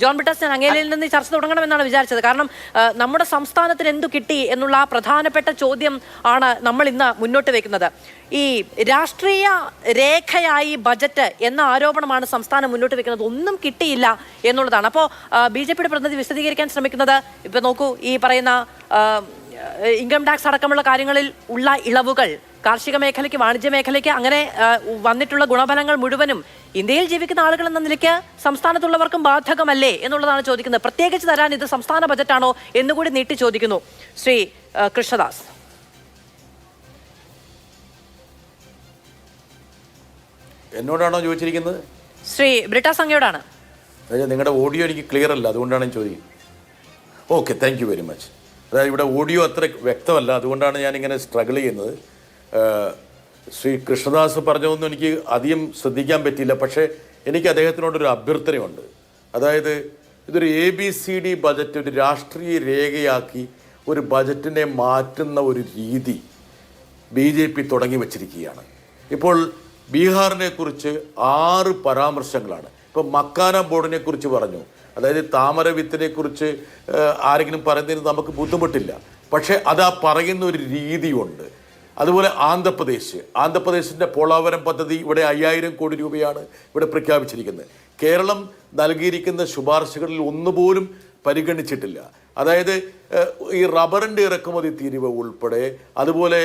ജോൺ ബ്രിട്ടാസ്, ഞാൻ അങ്ങേലിൽ നിന്ന് ചർച്ച തുടങ്ങണമെന്നാണ് വിചാരിച്ചത്. കാരണം നമ്മുടെ സംസ്ഥാനത്തിന് എന്തു കിട്ടി എന്നുള്ള ആ പ്രധാനപ്പെട്ട ചോദ്യം ആണ് നമ്മൾ ഇന്ന് മുന്നോട്ട് വെക്കുന്നത്. ഈ രാഷ്ട്രീയ രേഖയായി ബജറ്റ് എന്ന ആരോപണമാണ് സംസ്ഥാനം മുന്നോട്ട് വെക്കുന്നത്. ഒന്നും കിട്ടിയില്ല എന്നുള്ളതാണ്. അപ്പോൾ BJPയുടെ പ്രതിനിധി വിശദീകരിക്കാൻ ശ്രമിക്കുന്നത്, ഇപ്പൊ നോക്കൂ, ഈ പറയുന്ന ഇൻകം ടാക്സ് അടക്കമുള്ള കാര്യങ്ങളിൽ ഉള്ള ഇളവുകൾ കാർഷിക മേഖലയ്ക്ക്, വാണിജ്യ മേഖലയ്ക്ക്, അങ്ങനെ വന്നിട്ടുള്ള ഗുണഫലങ്ങൾ മുഴുവനും ഇന്ത്യയിൽ ജീവിക്കുന്ന ആളുകൾ എന്ന നിലയ്ക്ക് സംസ്ഥാനത്തുള്ളവർക്കും ബാധകമല്ലേ എന്നുള്ളതാണ് ചോദിക്കുന്നത്. പ്രത്യേകിച്ച് തരാൻ ഇത് സംസ്ഥാന ബജറ്റാണോ എന്നുകൂടി നീട്ടി ചോദിക്കുന്നു ശ്രീ കൃഷ്ണദാസ്. എന്നോടാണോ ചോദിച്ചിരിക്കുന്നത്? ശ്രീ ബ്രിട്ടാസ് അങ്ങയോടാണ്. നിങ്ങളുടെ ഓഡിയോ എനിക്ക് ക്ലിയർ അല്ല, അതുകൊണ്ടാണ് ഞാൻ ചോദിക്കുന്നത്. Okay, thank you very much. അതായത് ഇവിടെ ഓഡിയോ അത്ര വ്യക്തമല്ല, അതുകൊണ്ടാണ് ഞാനിങ്ങനെ സ്ട്രഗിൾ ചെയ്യുന്നത്. ശ്രീ കൃഷ്ണദാസ് പറഞ്ഞതൊന്നും എനിക്ക് അധികം ശ്രദ്ധിക്കാൻ പറ്റിയില്ല. പക്ഷേ എനിക്ക് അദ്ദേഹത്തിനോടൊരു അഭ്യർത്ഥനയുണ്ട്. അതായത് ഇതൊരു ABCD ബജറ്റ്, ഒരു രാഷ്ട്രീയ രേഖയാക്കി ഒരു ബജറ്റിനെ മാറ്റുന്ന ഒരു രീതി BJP തുടങ്ങി വച്ചിരിക്കുകയാണ്. ഇപ്പോൾ ബീഹാറിനെ കുറിച്ച് 6 പരാമർശങ്ങളാണ്. ഇപ്പം മക്കാന ബോർഡിനെ കുറിച്ച് പറഞ്ഞു. അതായത് താമര വിത്തിനെ കുറിച്ച് ആരെങ്കിലും പറയുന്നതിന് നമുക്ക് ബുദ്ധിമുട്ടില്ല. പക്ഷേ അതാ പറയുന്ന ഒരു രീതിയുണ്ട്. അതുപോലെ ആന്ധ്രാപ്രദേശിൻ്റെ പോളാവരം പദ്ധതി, ഇവിടെ 5000 കോടി രൂപയാണ് ഇവിടെ പ്രഖ്യാപിച്ചിരിക്കുന്നത്. കേരളം നൽകിയിരിക്കുന്ന ശുപാർശകളിൽ ഒന്നുപോലും പരിഗണിച്ചിട്ടില്ല. അതായത് ഈ റബ്ബറിൻ്റെ ഇറക്കുമതി തീരുവ ഉൾപ്പെടെ, അതുപോലെ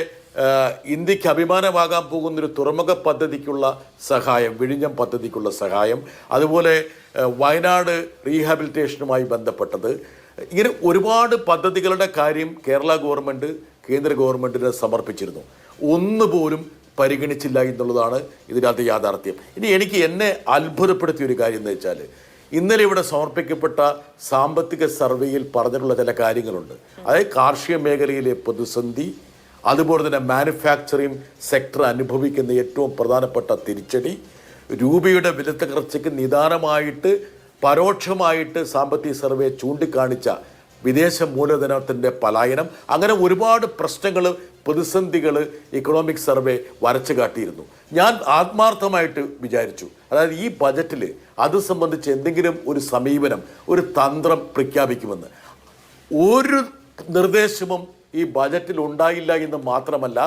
ഇന്ത്യക്ക് അഭിമാനമാകാൻ പോകുന്നൊരു തുറമുഖ പദ്ധതിക്കുള്ള സഹായം, വിഴിഞ്ഞം പദ്ധതിക്കുള്ള സഹായം, അതുപോലെ വയനാട് റീഹാബിലിറ്റേഷനുമായി ബന്ധപ്പെട്ടത്, ഇങ്ങനെ ഒരുപാട് പദ്ധതികളുടെ കാര്യം കേരള ഗവൺമെൻറ് കേന്ദ്ര ഗവൺമെൻറ്റിന് സമർപ്പിച്ചിരുന്നു. ഒന്നുപോലും പരിഗണിച്ചില്ല എന്നുള്ളതാണ് ഇതിനകത്ത് യാഥാർത്ഥ്യം. ഇനി എന്നെ അത്ഭുതപ്പെടുത്തിയ ഒരു കാര്യം എന്ന് വെച്ചാൽ, ഇന്നലെ ഇവിടെ സമർപ്പിക്കപ്പെട്ട സാമ്പത്തിക സർവേയിൽ പറഞ്ഞിട്ടുള്ള ചില കാര്യങ്ങളുണ്ട്. അതായത് കാർഷിക മേഖലയിലെ പ്രതിസന്ധി, അതുപോലെ തന്നെ മാനുഫാക്ചറിങ് സെക്ടർ അനുഭവിക്കുന്ന ഏറ്റവും പ്രധാനപ്പെട്ട തിരിച്ചടി, രൂപയുടെ വിലത്തകർച്ചയ്ക്ക് നിദാനമായിട്ട് പരോക്ഷമായിട്ട് സാമ്പത്തിക സർവേ ചൂണ്ടിക്കാണിച്ച വിദേശ മൂലധനത്തിൻ്റെ പലായനം, അങ്ങനെ ഒരുപാട് പ്രശ്നങ്ങൾ, പ്രതിസന്ധികൾ ഇക്കണോമിക് സർവേ വരച്ചു കാട്ടിയിരുന്നു. ഞാൻ ആത്മാർത്ഥമായിട്ട് വിചാരിച്ചു, അതായത് ഈ ബജറ്റിൽ അത് സംബന്ധിച്ച് എന്തെങ്കിലും ഒരു സമീപനം, ഒരു തന്ത്രം പ്രഖ്യാപിക്കുമെന്ന്. ഒരു നിർദ്ദേശവും ഈ ബജറ്റിൽ ഉണ്ടായില്ല എന്ന് മാത്രമല്ല,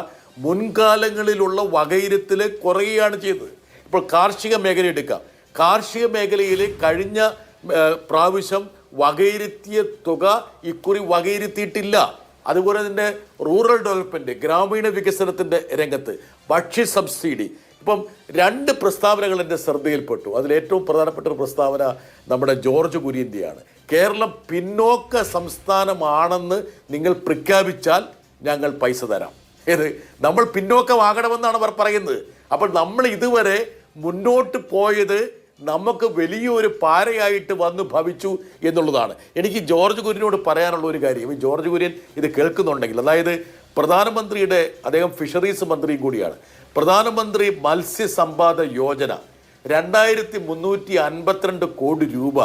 മുൻകാലങ്ങളിലുള്ള വകയിരുത്തൽ കുറയുകയാണ് ചെയ്തത്. ഇപ്പോൾ കാർഷിക മേഖല എടുക്കാം. കാർഷിക മേഖലയിൽ കഴിഞ്ഞ പ്രാവശ്യം വകയിരുത്തിയ തുക ഇക്കുറി വകയിരുത്തിയിട്ടില്ല. അതുപോലെ തന്നെ റൂറൽ ഡെവലപ്മെൻറ്റ്, ഗ്രാമീണ വികസനത്തിൻ്റെ രംഗത്ത് ഭക്ഷ്യ സബ്സിഡി, ഇപ്പം 2 പ്രസ്താവനകൾ എൻ്റെ ശ്രദ്ധയിൽപ്പെട്ടു. അതിലേറ്റവും പ്രധാനപ്പെട്ട ഒരു പ്രസ്താവന നമ്മുടെ ജോർജ് കുര്യൻ്റെയാണ്. കേരളം പിന്നോക്ക സംസ്ഥാനമാണെന്ന് നിങ്ങൾ പ്രഖ്യാപിച്ചാൽ ഞങ്ങൾ പൈസ തരാം. നമ്മൾ പിന്നോക്കമാകണമെന്നാണ് അവർ പറയുന്നത്. അപ്പോൾ നമ്മൾ ഇതുവരെ മുന്നോട്ട് പോയത് നമുക്ക് വലിയൊരു പാരയായിട്ട് വന്നു ഭവിച്ചു എന്നുള്ളതാണ്. എനിക്ക് ജോർജ് കുര്യനോട് പറയാനുള്ള ഒരു കാര്യം, ഈ ജോർജ് കുര്യൻ ഇത് കേൾക്കുന്നുണ്ടെങ്കിൽ, അതായത് പ്രധാനമന്ത്രിയുടെ, അദ്ദേഹം ഫിഷറീസ് മന്ത്രിയും കൂടിയാണ്, പ്രധാനമന്ത്രി മത്സ്യസമ്പാദ യോജന 2352 കോടി രൂപ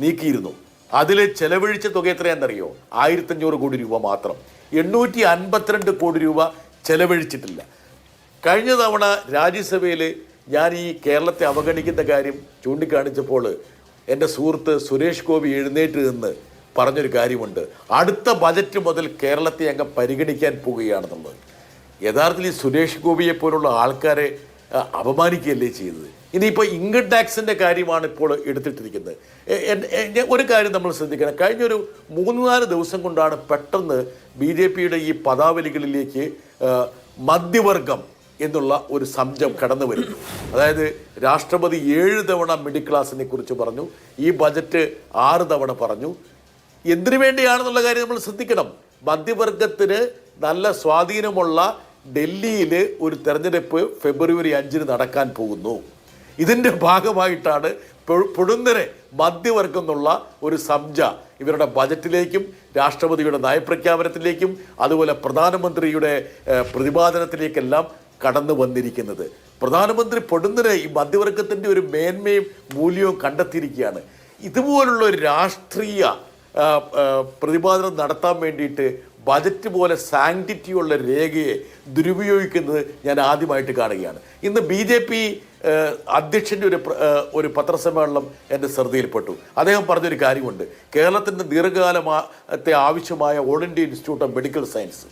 നീക്കിയിരുന്നു. അതിൽ ചെലവഴിച്ച തുക എത്രയാണെന്നറിയോ? 1500 കോടി രൂപ മാത്രം. 852 കോടി രൂപ ചെലവഴിച്ചിട്ടില്ല. കഴിഞ്ഞ തവണ രാജ്യസഭയിൽ ഞാൻ ഈ കേരളത്തെ അവഗണിക്കുന്ന കാര്യം ചൂണ്ടിക്കാണിച്ചപ്പോൾ എൻ്റെ സുഹൃത്ത് സുരേഷ് ഗോപി എഴുന്നേറ്റ് നിന്ന് പറഞ്ഞൊരു കാര്യമുണ്ട്, അടുത്ത ബജറ്റ് മുതൽ കേരളത്തെ അങ്ങ് പരിഗണിക്കാൻ പോവുകയാണെന്നുള്ളത്. യഥാർത്ഥത്തിൽ ഈ സുരേഷ് ഗോപിയെ പോലുള്ള ആൾക്കാരെ അപമാനിക്കുകയല്ലേ ചെയ്തത്. ഇനിയിപ്പോൾ ഇൻകം ടാക്സിൻ്റെ കാര്യമാണ് ഇപ്പോൾ എടുത്തിട്ടിരിക്കുന്നത്. ഒരു കാര്യം നമ്മൾ ശ്രദ്ധിക്കണം, കഴിഞ്ഞൊരു 3-4 ദിവസം കൊണ്ടാണ് പെട്ടെന്ന് BJPയുടെ ഈ പദാവലികളിലേക്ക് മധ്യവർഗം എന്നുള്ള ഒരു സംശയം കടന്നു വരുന്നു. അതായത് രാഷ്ട്രപതി 7 തവണ മിഡിൽ ക്ലാസിനെ കുറിച്ച് പറഞ്ഞു, ഈ ബജറ്റ് 6 തവണ പറഞ്ഞു. എന്തിനു വേണ്ടിയാണെന്നുള്ള കാര്യം നമ്മൾ ശ്രദ്ധിക്കണം. മധ്യവർഗത്തിന് നല്ല സ്വാധീനമുള്ള ഡൽഹിയിൽ ഒരു തെരഞ്ഞെടുപ്പ് ഫെബ്രുവരി 5 നടക്കാൻ പോകുന്നു. ഇതിൻ്റെ ഭാഗമായിട്ടാണ് പൊടുന്നനെ മധ്യവർഗം എന്നുള്ള ഒരു സംജ ഇവരുടെ ബജറ്റിലേക്കും രാഷ്ട്രപതിയുടെ നയപ്രഖ്യാപനത്തിലേക്കും അതുപോലെ പ്രധാനമന്ത്രിയുടെ പ്രതിപാദനത്തിലേക്കെല്ലാം കടന്നു വന്നിരിക്കുന്നത്. പ്രധാനമന്ത്രി പൊടുന്നനെ ഈ മധ്യവർഗത്തിൻ്റെ ഒരു മേന്മയും മൂല്യവും കണ്ടെത്തിയിരിക്കുകയാണ്. ഇതുപോലുള്ള ഒരു രാഷ്ട്രീയ പ്രതിപാദനം നടത്താൻ വേണ്ടിയിട്ട് ബജറ്റ് പോലെ സാങ്ക്ടിറ്റിയുള്ള രേഖയെ ദുരുപയോഗിക്കുന്നത് ഞാൻ ആദ്യമായിട്ട് കാണുകയാണ്. ഇന്ന് BJP അധ്യക്ഷൻ്റെ ഒരു പത്രസമ്മേളനം എൻ്റെ ശ്രദ്ധയിൽപ്പെട്ടു. അദ്ദേഹം പറഞ്ഞൊരു കാര്യമുണ്ട്. കേരളത്തിൻ്റെ ദീർഘകാലത്തെ ആവശ്യമായ all India institute of medical science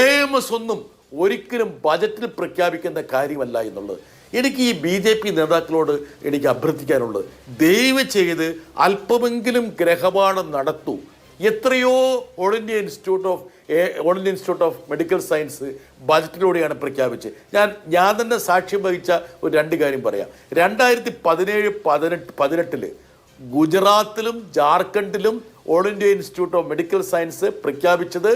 AIMS ഒന്നും ഒരിക്കലും ബജറ്റിൽ പ്രഖ്യാപിക്കുന്ന കാര്യമല്ല എന്നുള്ളത്. എനിക്ക് ഈ BJP നേതാക്കളോട് എനിക്ക് അഭ്യർത്ഥിക്കാനുള്ളത്, ദയവ് ചെയ്ത് അല്പമെങ്കിലും ഗ്രഹപാഠം നടത്തൂ. എത്രയോ all India institute of medical science ബജറ്റിലൂടെയാണ് പ്രഖ്യാപിച്ചത്. ഞാൻ തന്നെ സാക്ഷ്യം വഹിച്ച ഒരു 2 കാര്യം പറയാം. 2017-18 ഗുജറാത്തിലും ജാർഖണ്ഡിലും all India institute of medical science പ്രഖ്യാപിച്ചത്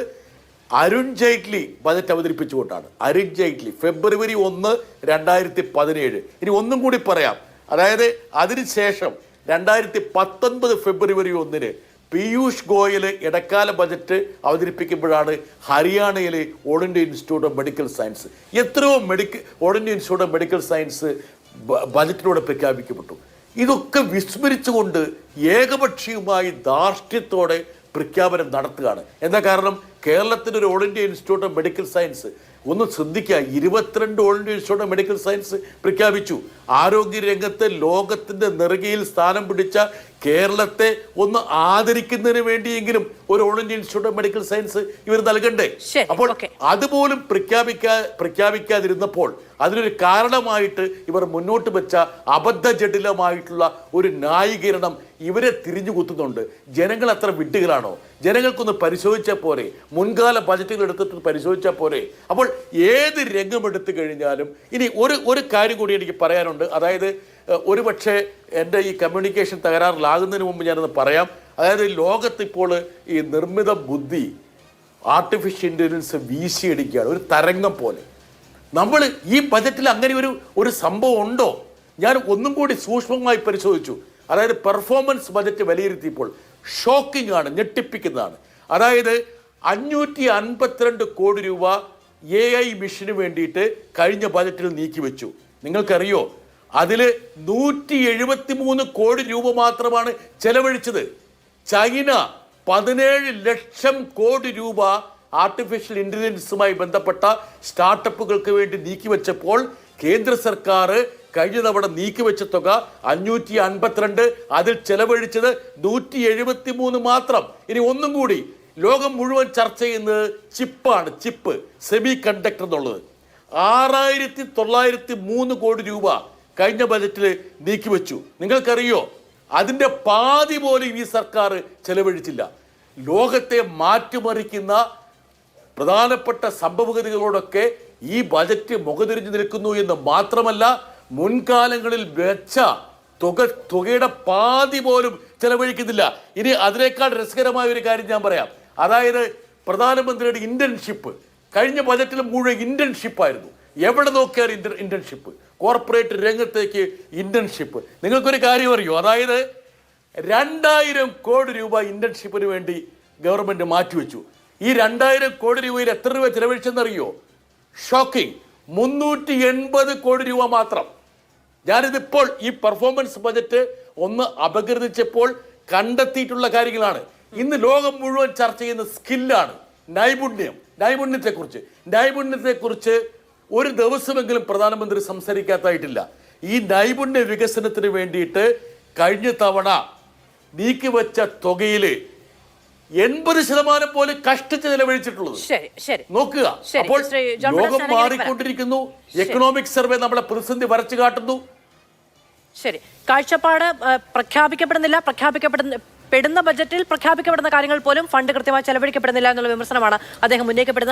അരുൺ ജെയ്റ്റ്ലി ബജറ്റ് അവതരിപ്പിച്ചുകൊണ്ടാണ്. അരുൺ ജെയ്റ്റ്ലി ഫെബ്രുവരി 1, 2017. ഇനി ഒന്നും കൂടി പറയാം. അതായത് അതിനുശേഷം 2019 ഫെബ്രുവരി 1 പീയൂഷ് ഗോയൽ ഇടക്കാല ബജറ്റ് അവതരിപ്പിക്കുമ്പോഴാണ് ഹരിയാനയിലെ all India institute of medical science എത്രയോ all India institute of medical science ബജറ്റിലൂടെ പ്രഖ്യാപിക്കപ്പെട്ടു. ഇതൊക്കെ വിസ്മരിച്ചുകൊണ്ട് ഏകപക്ഷീയമായി ധാർഷ്ട്യത്തോടെ പ്രഖ്യാപനം നടത്തുകയാണ്. എന്താ കാരണം? കേരളത്തിൻ്റെ ഒരു all India institute of medical science ഒന്ന് ശ്രദ്ധിക്കുക, 22 all India institute of medical science പ്രഖ്യാപിച്ചു. ആരോഗ്യരംഗത്ത് ലോകത്തിൻ്റെ നെറുകയിൽ സ്ഥാനം പിടിച്ച കേരളത്തെ ഒന്ന് ആദരിക്കുന്നതിന് വേണ്ടിയെങ്കിലും ഒരു all India institute of medical science ഇവർ നൽകണ്ടേ? അപ്പോൾ അതുപോലും പ്രഖ്യാപിക്കാതിരുന്നപ്പോൾ അതിനൊരു കാരണമായിട്ട് ഇവർ മുന്നോട്ട് വെച്ച അബദ്ധജടിലമായിട്ടുള്ള ഒരു ന്യായീകരണം ഇവരെ തിരിഞ്ഞു കുത്തുന്നുണ്ട്. ജനങ്ങൾ അത്ര വിഡ്ഢികളാണോ? ജനങ്ങൾക്കൊന്ന് പരിശോധിച്ചാൽ പോരെ? മുൻകാല ബജറ്റുകൾ എടുത്തിട്ട് പരിശോധിച്ചാൽ പോരെ? അപ്പോൾ ഏത് രംഗമെടുത്തു കഴിഞ്ഞാലും ഇനി ഒരു കാര്യം കൂടി എനിക്ക് പറയാനുണ്ട്. അതായത് ഒരു പക്ഷേ എൻ്റെ ഈ കമ്മ്യൂണിക്കേഷൻ തകരാറിലാകുന്നതിന് മുമ്പ് ഞാനൊന്ന് പറയാം. അതായത് ലോകത്തിപ്പോൾ ഈ നിർമ്മിത ബുദ്ധി, ആർട്ടിഫിഷ്യൽ ഇൻ്റലിജൻസ് വീശിയടിക്കുകയാണ് ഒരു തരംഗം പോലെ. നമ്മൾ ഈ ബജറ്റിൽ അങ്ങനെ ഒരു സംഭവം ഉണ്ടോ? ഞാൻ ഒന്നും കൂടി സൂക്ഷ്മമായി പരിശോധിച്ചു. അതായത് പെർഫോമൻസ് ബജറ്റ് വിലയിരുത്തിയപ്പോൾ ഷോക്കിംഗ് ആണ്, ഞെട്ടിപ്പിക്കുന്നതാണ്. അതായത് 552 കോടി രൂപ AI മിഷന് വേണ്ടിയിട്ട് കഴിഞ്ഞ ബജറ്റിൽ നീക്കിവെച്ചു. നിങ്ങൾക്കറിയോ, അതിൽ 173 കോടി രൂപ മാത്രമാണ് ചെലവഴിച്ചത്. ചൈന 17 ലക്ഷം കോടി രൂപ ആർട്ടിഫിഷ്യൽ ഇൻ്റലിജൻസുമായി ബന്ധപ്പെട്ട സ്റ്റാർട്ടപ്പുകൾക്ക് വേണ്ടി നീക്കിവെച്ചപ്പോൾ കേന്ദ്ര സർക്കാർ കഴിഞ്ഞ തവണ നീക്കിവെച്ച തുക 552, അതിൽ ചെലവഴിച്ചത് 173 മാത്രം. ഇനി ഒന്നും കൂടി, ലോകം മുഴുവൻ ചർച്ച ചെയ്യുന്നത് ചിപ്പാണ്, ചിപ്പ്, സെമി കണ്ടക്ടർ എന്നുള്ളത്. 6903 കോടി രൂപ കഴിഞ്ഞ ബജറ്റിൽ നീക്കിവെച്ചു. നിങ്ങൾക്കറിയോ, അതിൻ്റെ പാതി പോലും ഈ സർക്കാർ ചെലവഴിച്ചില്ല. ലോകത്തെ മാറ്റിമറിക്കുന്ന പ്രധാനപ്പെട്ട സംഭവഗതികളോടൊക്കെ ഈ ബജറ്റ് മുഖതിരിഞ്ഞു നിൽക്കുന്നു എന്ന് മാത്രമല്ല, മുൻകാലങ്ങളിൽ വെച്ച തുകയുടെ പാതി പോലും ചെലവഴിക്കുന്നില്ല. ഇനി അതിനേക്കാൾ രസകരമായ ഒരു കാര്യം ഞാൻ പറയാം. അതായത് പ്രധാനമന്ത്രിയുടെ ഇന്റേൺഷിപ്പ് കഴിഞ്ഞ ബജറ്റിൽ മുഴുവൻ ഇന്റേൺഷിപ്പായിരുന്നു. എവിടെ നോക്കിയാൽ ഇന്റേൺഷിപ്പ്, കോർപ്പറേറ്റ് രംഗത്തേക്ക് ഇന്റേൺഷിപ്പ്. നിങ്ങൾക്കൊരു കാര്യം അറിയോ? അതായത് 2000 കോടി രൂപ ഇന്റേൺഷിപ്പിന് വേണ്ടി ഗവൺമെന്റ് മാറ്റിവെച്ചു. ഈ 2000 കോടി രൂപയിൽ എത്ര രൂപ ചെലവഴിച്ചെന്നറിയോ? ഷോക്കിംഗ്, 380 കോടി രൂപ മാത്രം. ഞാനിതിപ്പോൾ ഈ പെർഫോമൻസ് ബജറ്റ് ഒന്ന് അപഗ്രഥിച്ചപ്പോൾ കണ്ടെത്തിയിട്ടുള്ള കാര്യങ്ങളാണ്. ഇന്ന് ലോകം മുഴുവൻ ചർച്ച ചെയ്യുന്ന സ്കില്ലാണ്, നൈപുണ്യത്തെക്കുറിച്ച് ഒരു ദിവസമെങ്കിലും പ്രധാനമന്ത്രി സംസാരിക്കാത്തായിട്ടില്ല. ഈ നൈപുണ്യ വികസനത്തിന് വേണ്ടിയിട്ട് കഴിഞ്ഞ തവണ നീക്കിവെച്ച തുകയിൽ 80% പോലും കഷ്ടിച്ച് ചെലവഴിച്ചിട്ടുള്ളത്. നോക്കുക. അപ്പോൾ ലോകം മാറിക്കൊണ്ടിരിക്കുന്നു. എക്കണോമിക് സർവേ നമ്മളെ പ്രതിസന്ധി വരച്ചു കാട്ടുന്നു. ശരി, കാഴ്ചപ്പാട് പ്രഖ്യാപിക്കപ്പെടുന്ന ബജറ്റിൽ പ്രഖ്യാപിക്കപ്പെടുന്ന കാര്യങ്ങൾ പോലും ഫണ്ട് കൃത്യമായി ചെലവഴിക്കപ്പെടുന്നില്ല എന്നുള്ള വിമർശനമാണ് അദ്ദേഹം ഉന്നയിക്കപ്പെടുന്നത്.